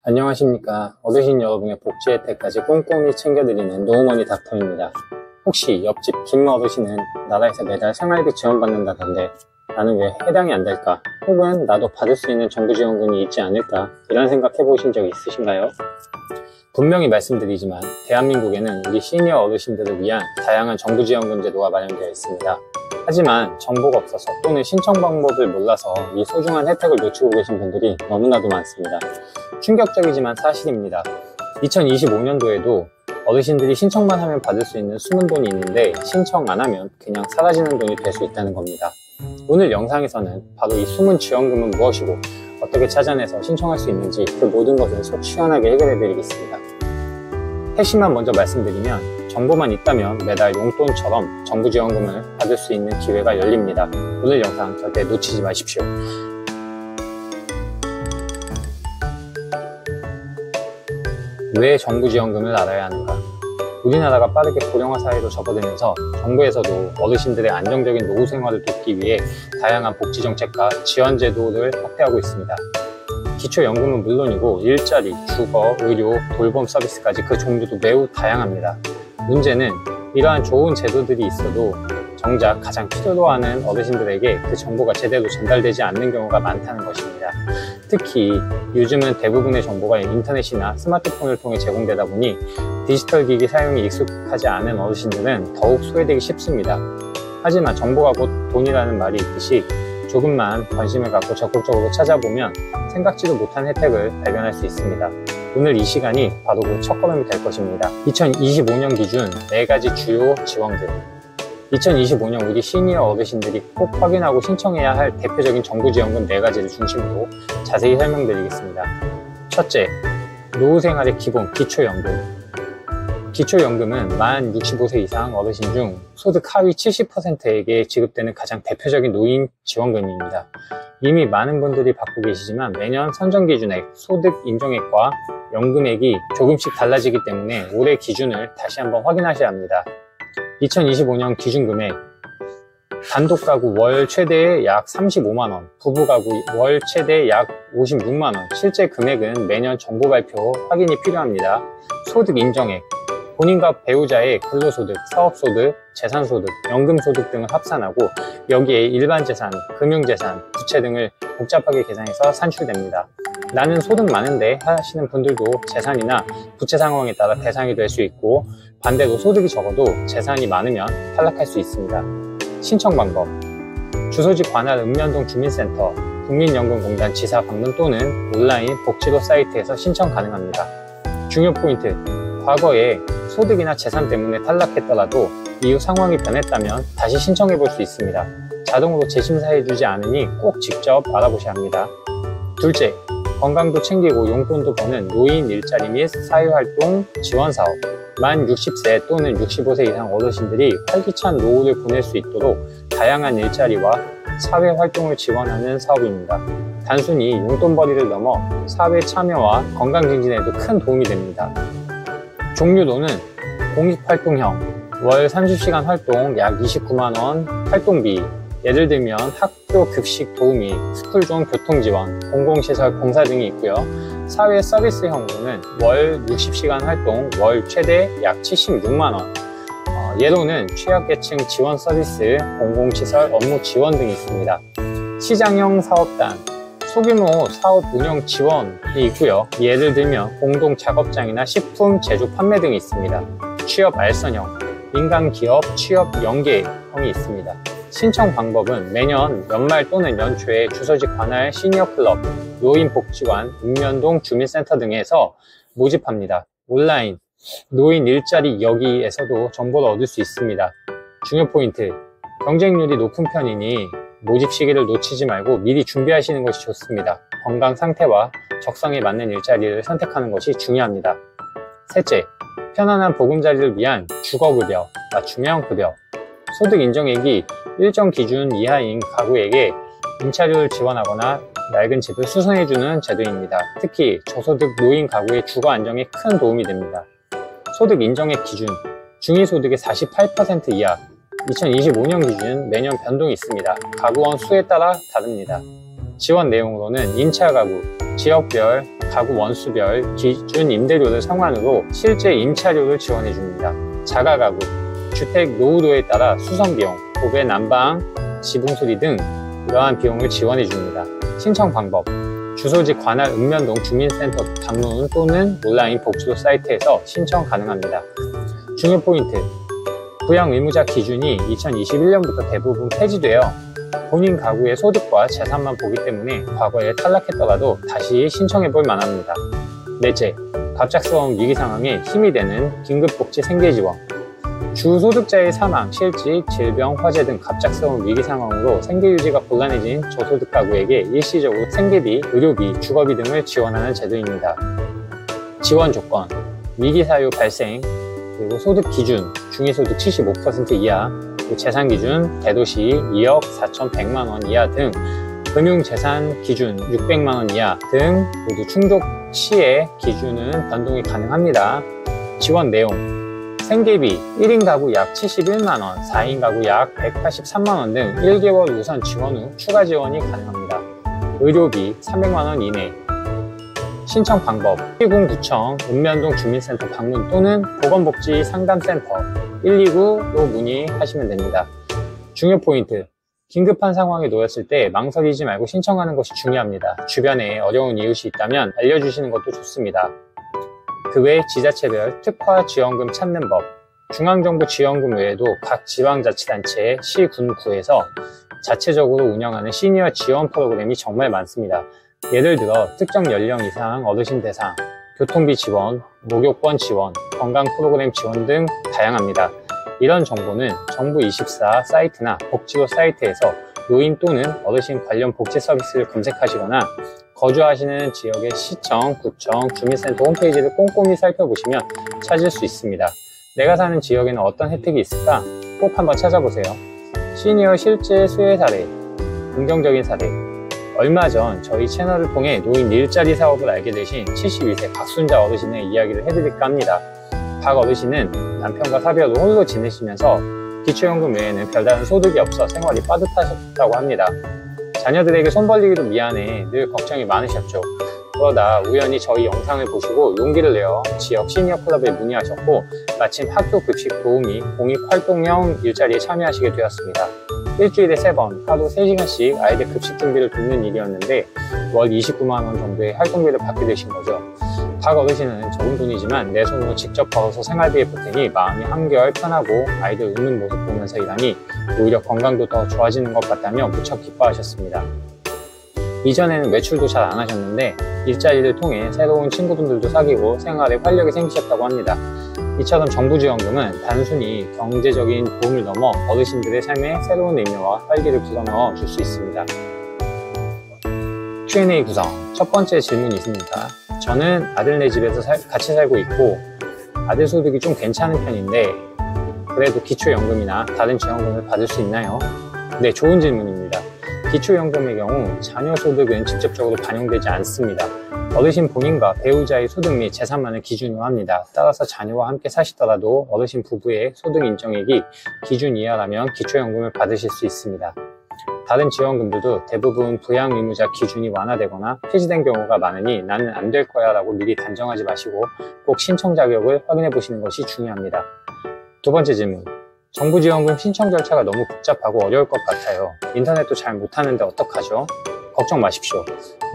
안녕하십니까. 어르신 여러분의 복지 혜택까지 꼼꼼히 챙겨드리는 노후머니 닥터입니다. 혹시 옆집 김 어르신은 나라에서 매달 생활비 지원받는다던데 나는 왜 해당이 안 될까? 혹은 나도 받을 수 있는 정부 지원금이 있지 않을까? 이런 생각 해보신 적 있으신가요? 분명히 말씀드리지만 대한민국에는 우리 시니어 어르신들을 위한 다양한 정부 지원금 제도가 마련되어 있습니다. 하지만 정보가 없어서 또는 신청 방법을 몰라서 이 소중한 혜택을 놓치고 계신 분들이 너무나도 많습니다. 충격적이지만 사실입니다. 2025년도에도 어르신들이 신청만 하면 받을 수 있는 숨은 돈이 있는데 신청 안 하면 그냥 사라지는 돈이 될 수 있다는 겁니다. 오늘 영상에서는 바로 이 숨은 지원금은 무엇이고 어떻게 찾아내서 신청할 수 있는지 그 모든 것을 속 시원하게 해결해 드리겠습니다. 핵심만 먼저 말씀드리면 정보만 있다면 매달 용돈처럼 정부 지원금을 받을 수 있는 기회가 열립니다. 오늘 영상 절대 놓치지 마십시오. 왜 정부 지원금을 알아야 하는가? 우리나라가 빠르게 고령화 사회로 접어들면서 정부에서도 어르신들의 안정적인 노후 생활을 돕기 위해 다양한 복지 정책과 지원 제도를 확대하고 있습니다. 기초연금은 물론이고 일자리, 주거, 의료, 돌봄 서비스까지 그 종류도 매우 다양합니다. 문제는 이러한 좋은 제도들이 있어도 정작 가장 필요로 하는 어르신들에게 그 정보가 제대로 전달되지 않는 경우가 많다는 것입니다. 특히 요즘은 대부분의 정보가 인터넷이나 스마트폰을 통해 제공되다 보니 디지털 기기 사용이 익숙하지 않은 어르신들은 더욱 소외되기 쉽습니다. 하지만 정보가 곧 돈이라는 말이 있듯이 조금만 관심을 갖고 적극적으로 찾아보면 생각지도 못한 혜택을 발견할 수 있습니다. 오늘 이 시간이 바로 그 첫걸음이 될 것입니다. 2025년 기준 4가지 주요 지원금. 2025년 우리 시니어 어르신들이 꼭 확인하고 신청해야 할 대표적인 정부 지원금 4가지를 중심으로 자세히 설명드리겠습니다. 첫째, 노후생활의 기본 기초연금. 기초연금은 만 65세 이상 어르신 중 소득 하위 70%에게 지급되는 가장 대표적인 노인 지원금입니다. 이미 많은 분들이 받고 계시지만 매년 선정기준액, 소득 인정액과 연금액이 조금씩 달라지기 때문에 올해 기준을 다시 한번 확인하셔야 합니다. 2025년 기준금액, 단독 가구 월 최대 약 35만원, 부부 가구 월 최대 약 56만원, 실제 금액은 매년 정보 발표 확인이 필요합니다. 소득 인정액, 본인과 배우자의 근로소득, 사업소득, 재산소득, 연금소득 등을 합산하고 여기에 일반재산, 금융재산, 부채 등을 복잡하게 계산해서 산출됩니다. 나는 소득 많은데 하시는 분들도 재산이나 부채 상황에 따라 대상이 될 수 있고 반대로 소득이 적어도 재산이 많으면 탈락할 수 있습니다. 신청 방법, 주소지 관할 읍면동 주민센터, 국민연금공단 지사 방문 또는 온라인 복지로 사이트에서 신청 가능합니다. 중요 포인트, 과거에 소득이나 재산 때문에 탈락했더라도 이후 상황이 변했다면 다시 신청해 볼 수 있습니다. 자동으로 재심사해 주지 않으니 꼭 직접 알아보셔야 합니다. 둘째, 건강도 챙기고 용돈도 버는 노인 일자리 및 사회활동 지원사업. 만 60세 또는 65세 이상 어르신들이 활기찬 노후를 보낼 수 있도록 다양한 일자리와 사회활동을 지원하는 사업입니다. 단순히 용돈벌이를 넘어 사회 참여와 건강 증진에도 큰 도움이 됩니다. 종류로는 공익활동형, 월 30시간 활동 약 29만원 활동비, 예를 들면 학교 급식 도우미, 스쿨존 교통지원, 공공시설 공사 등이 있고요. 사회 서비스형으로는 월 60시간 활동, 월 최대 약 76만원, 예로는 취약계층 지원 서비스, 공공시설 업무 지원 등이 있습니다. 시장형 사업단, 소규모 사업 운영 지원이 있고요. 예를 들면 공동 작업장이나 식품 제조 판매 등이 있습니다. 취업 알선형, 민간기업 취업 연계형이 있습니다. 신청 방법은 매년 연말 또는 연초에 주소지 관할 시니어클럽, 노인복지관, 읍면동 주민센터 등에서 모집합니다. 온라인, 노인 일자리 여기에서도 정보를 얻을 수 있습니다. 중요 포인트, 경쟁률이 높은 편이니 모집 시기를 놓치지 말고 미리 준비하시는 것이 좋습니다. 건강 상태와 적성에 맞는 일자리를 선택하는 것이 중요합니다. 셋째, 편안한 보금자리를 위한 주거급여, 맞춤형 급여. 소득 인정액이 일정 기준 이하인 가구에게 임차료를 지원하거나 낡은 집을 수선해주는 제도입니다. 특히 저소득 노인 가구의 주거 안정에 큰 도움이 됩니다. 소득 인정액 기준, 중위소득의 48% 이하, 2025년 기준 매년 변동이 있습니다. 가구원 수에 따라 다릅니다. 지원 내용으로는 임차 가구, 지역별, 가구 원수별, 기준 임대료를 상환으로 실제 임차료를 지원해 줍니다. 자가 가구, 주택 노후도에 따라 수선비용, 도배, 난방, 지붕 수리 등 이러한 비용을 지원해 줍니다. 신청 방법, 주소지 관할 읍면동 주민센터 방문 또는 온라인 복지도 사이트에서 신청 가능합니다. 중요 포인트, 부양 의무자 기준이 2021년부터 대부분 폐지되어 본인 가구의 소득과 재산만 보기 때문에 과거에 탈락했더라도 다시 신청해 볼 만합니다. 넷째, 갑작스러운 위기 상황에 힘이 되는 긴급복지 생계지원. 주소득자의 사망, 실직, 질병, 화재 등 갑작스러운 위기 상황으로 생계유지가 곤란해진 저소득 가구에게 일시적으로 생계비, 의료비, 주거비 등을 지원하는 제도입니다. 지원 조건, 위기 사유 발생, 그리고 소득 기준, 중위소득 75% 이하, 재산 기준 대도시 2억 4,100만원 이하 등, 금융재산 기준 600만원 이하 등 모두 충족 시의 기준은 변동이 가능합니다. 지원 내용, 생계비 1인 가구 약 71만원, 4인 가구 약 183만원 등 1개월 우선 지원 후 추가 지원이 가능합니다. 의료비 300만원 이내. 신청 방법, 시군구청, 읍면동 주민센터 방문 또는 보건복지 상담센터 129로 문의하시면 됩니다. 중요 포인트, 긴급한 상황에 놓였을 때 망설이지 말고 신청하는 것이 중요합니다. 주변에 어려운 이웃이 있다면 알려주시는 것도 좋습니다. 그 외 지자체별 특화 지원금 찾는 법, 중앙정부 지원금 외에도 각 지방자치단체, 시, 군, 구에서 자체적으로 운영하는 시니어 지원 프로그램이 정말 많습니다. 예를 들어 특정 연령 이상 어르신 대상, 교통비 지원, 목욕권 지원, 건강 프로그램 지원 등 다양합니다. 이런 정보는 정부24 사이트나 복지도 사이트에서 노인 또는 어르신 관련 복지 서비스를 검색하시거나 거주하시는 지역의 시청, 구청, 주민센터 홈페이지를 꼼꼼히 살펴보시면 찾을 수 있습니다. 내가 사는 지역에는 어떤 혜택이 있을까? 꼭 한번 찾아보세요. 시니어 실제 수혜 사례, 긍정적인 사례. 얼마 전 저희 채널을 통해 노인 일자리 사업을 알게 되신 72세 박순자 어르신의 이야기를 해드릴까 합니다. 박 어르신은 남편과 사별로 홀로 지내시면서 기초연금 외에는 별다른 소득이 없어 생활이 빠듯하셨다고 합니다. 자녀들에게 손 벌리기도 미안해 늘 걱정이 많으셨죠. 그러다 우연히 저희 영상을 보시고 용기를 내어 지역 시니어 클럽에 문의하셨고 마침 학교 급식 도우미 공익활동형 일자리에 참여하시게 되었습니다. 일주일에 3번 하루 3시간씩 아이들 급식 준비를 돕는 일이었는데 월 29만원 정도의 활동비를 받게 되신 거죠. 박 어르신은 적은 돈이지만 내 손으로 직접 벌어서 생활비에 보태니 마음이 한결 편하고 아이들 웃는 모습 보면서 일하니 오히려 건강도 더 좋아지는 것 같다며 무척 기뻐하셨습니다. 이전에는 외출도 잘 안 하셨는데 일자리를 통해 새로운 친구분들도 사귀고 생활에 활력이 생기셨다고 합니다. 이처럼 정부 지원금은 단순히 경제적인 도움을 넘어 어르신들의 삶에 새로운 의미와 활기를 불어넣어 줄 수 있습니다. Q&A 구성, 첫 번째 질문이 있습니다. 저는 아들네 집에서 같이 살고 있고 아들 소득이 좀 괜찮은 편인데 그래도 기초연금이나 다른 지원금을 받을 수 있나요? 네, 좋은 질문입니다. 기초연금의 경우 자녀 소득은 직접적으로 반영되지 않습니다. 어르신 본인과 배우자의 소득 및 재산만을 기준으로 합니다. 따라서 자녀와 함께 사시더라도 어르신 부부의 소득 인정액이 기준 이하라면 기초연금을 받으실 수 있습니다. 다른 지원금들도 대부분 부양 의무자 기준이 완화되거나 폐지된 경우가 많으니 나는 안 될 거야 라고 미리 단정하지 마시고 꼭 신청 자격을 확인해 보시는 것이 중요합니다. 두 번째 질문. 정부 지원금 신청 절차가 너무 복잡하고 어려울 것 같아요. 인터넷도 잘 못하는데 어떡하죠? 걱정 마십시오.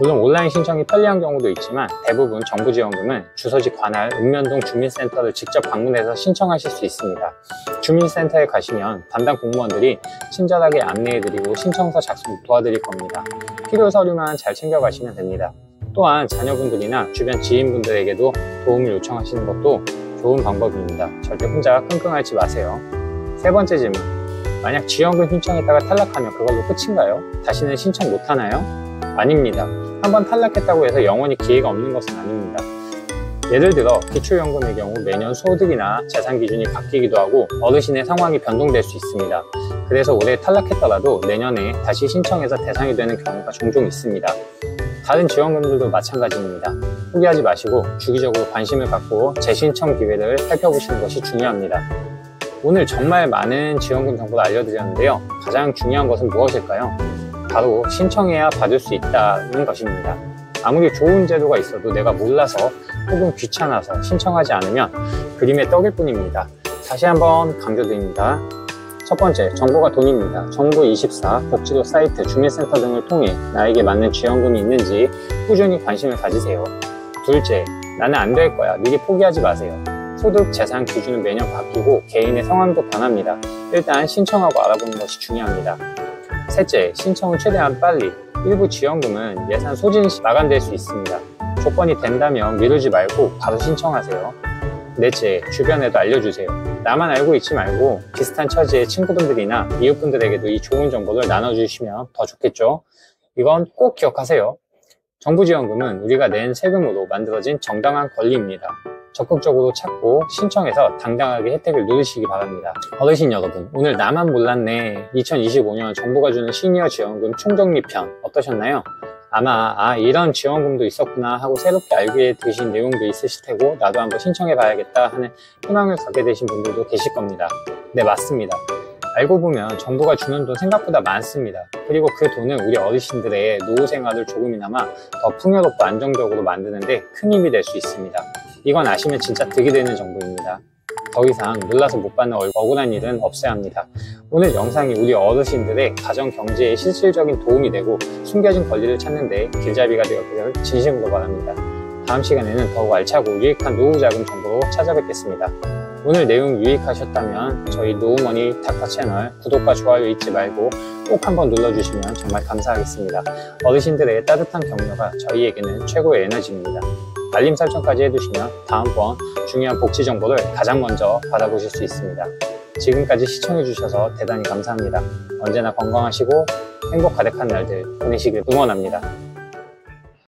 물론 온라인 신청이 편리한 경우도 있지만 대부분 정부 지원금은 주소지 관할 읍면동 주민센터를 직접 방문해서 신청하실 수 있습니다. 주민센터에 가시면 담당 공무원들이 친절하게 안내해드리고 신청서 작성 도와드릴 겁니다. 필요 서류만 잘 챙겨가시면 됩니다. 또한 자녀분들이나 주변 지인분들에게도 도움을 요청하시는 것도 좋은 방법입니다. 절대 혼자 끙끙 앓지 마세요. 세 번째 질문. 만약 지원금 신청했다가 탈락하면 그걸로 끝인가요? 다시는 신청 못하나요? 아닙니다. 한번 탈락했다고 해서 영원히 기회가 없는 것은 아닙니다. 예를 들어 기초연금의 경우 매년 소득이나 재산 기준이 바뀌기도 하고 어르신의 상황이 변동될 수 있습니다. 그래서 올해 탈락했더라도 내년에 다시 신청해서 대상이 되는 경우가 종종 있습니다. 다른 지원금들도 마찬가지입니다. 포기하지 마시고 주기적으로 관심을 갖고 재신청 기회를 살펴보시는 것이 중요합니다. 오늘 정말 많은 지원금 정보를 알려드렸는데요. 가장 중요한 것은 무엇일까요? 바로 신청해야 받을 수 있다는 것입니다. 아무리 좋은 제도가 있어도 내가 몰라서 혹은 귀찮아서 신청하지 않으면 그림의 떡일 뿐입니다. 다시 한번 강조드립니다. 첫 번째, 정보가 돈입니다. 정부24, 복지도 사이트, 주민센터 등을 통해 나에게 맞는 지원금이 있는지 꾸준히 관심을 가지세요. 둘째, 나는 안 될 거야. 미리 포기하지 마세요. 소득, 재산 기준은 매년 바뀌고 개인의 성향도 변합니다. 일단 신청하고 알아보는 것이 중요합니다. 셋째, 신청은 최대한 빨리. 일부 지원금은 예산 소진 시 마감될 수 있습니다. 조건이 된다면 미루지 말고 바로 신청하세요. 넷째, 주변에도 알려주세요. 나만 알고 있지 말고 비슷한 처지의 친구분들이나 이웃분들에게도 이 좋은 정보를 나눠주시면 더 좋겠죠. 이건 꼭 기억하세요. 정부 지원금은 우리가 낸 세금으로 만들어진 정당한 권리입니다. 적극적으로 찾고 신청해서 당당하게 혜택을 누리시기 바랍니다. 어르신 여러분, 오늘 나만 몰랐네 2025년 정부가 주는 시니어 지원금 총정리 편 어떠셨나요? 아마 이런 지원금도 있었구나 하고 새롭게 알게 되신 내용도 있으실 테고 나도 한번 신청해 봐야겠다 하는 희망을 갖게 되신 분들도 계실 겁니다. 네, 맞습니다. 알고 보면 정부가 주는 돈 생각보다 많습니다. 그리고 그 돈은 우리 어르신들의 노후 생활을 조금이나마 더 풍요롭고 안정적으로 만드는데 큰 힘이 될 수 있습니다. 이건 아시면 진짜 득이 되는 정보입니다. 더 이상 몰라서 못 받는 억울한 일은 없어야 합니다. 오늘 영상이 우리 어르신들의 가정 경제에 실질적인 도움이 되고 숨겨진 권리를 찾는 데 길잡이가 되었기를 진심으로 바랍니다. 다음 시간에는 더욱 알차고 유익한 노후 자금 정보로 찾아뵙겠습니다. 오늘 내용 유익하셨다면 저희 노후머니 닥터 채널 구독과 좋아요 잊지 말고 꼭 한번 눌러주시면 정말 감사하겠습니다. 어르신들의 따뜻한 격려가 저희에게는 최고의 에너지입니다. 알림 설정까지 해두시면 다음번 중요한 복지 정보를 가장 먼저 받아보실 수 있습니다. 지금까지 시청해주셔서 대단히 감사합니다. 언제나 건강하시고 행복 가득한 날들 보내시길 응원합니다.